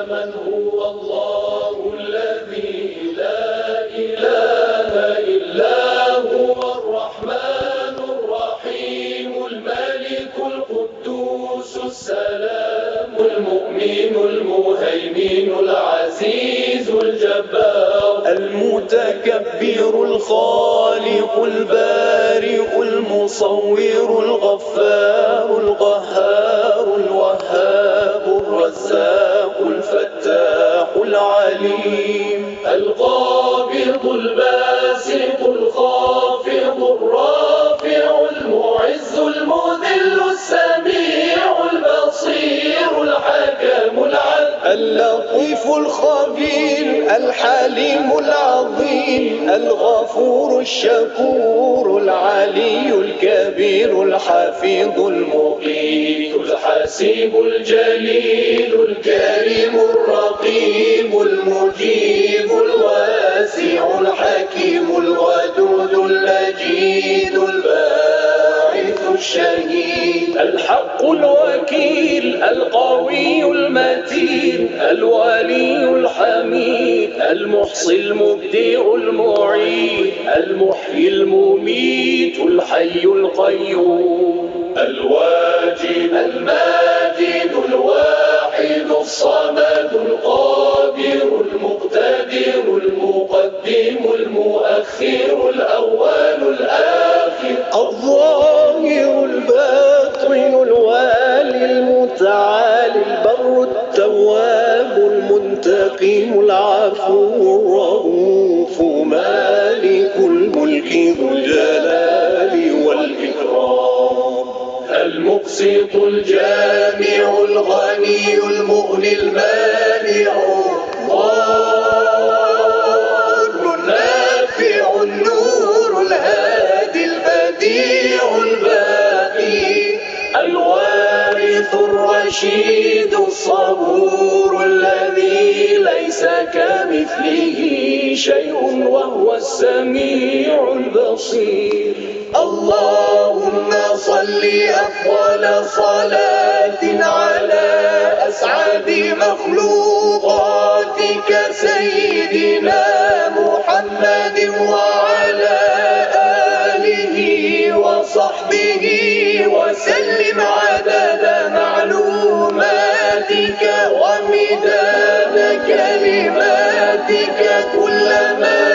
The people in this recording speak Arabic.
من هو الله الذي لا إله إلا هو الرحمن الرحيم الملك القدوس السلام المؤمن المهيمن العزيز الجبار المتكبر الخالق البارئ المصور الغفار القهار الوهاب الرزاق الفتاح العليم القابض الباسط الخافض الرافع المعز المذل السميع البصير الحكم العدل اللطيف الخبير الحليم العظيم الغفور الشكور العلي الكبير الحفيظ المقيت الحسيب الجليل الكريم الرقيب المجيب الواسع الحكيم الودود المجيد الباعث الشهيد الحق الوكيل القوي المتين الولي الحميد المحصي المبدئ المعيد المحيي المميت الحي القيوم الواجد الماجد الواحد الصمد القادر المقتدر المقدم المؤخر الأول الآخر الظاهر الباطن الوالي المتعالي البر التواب المنتقم العفو الرؤوف مالك الملك ذو الجلال والإكرام المقسط الجامع الغني المغني المانع الضار النافع النور الهادي البديع الباقي الوارث الرشيد الصبور الذي ليس كمثله شيء وهو السميع البصير اللهم صل أفضل صلاة على أسعد مخلوقاتك سيدنا محمد وعلى آله وصحبه وسلم عدد معلوماتك ومداد كلماتك كلما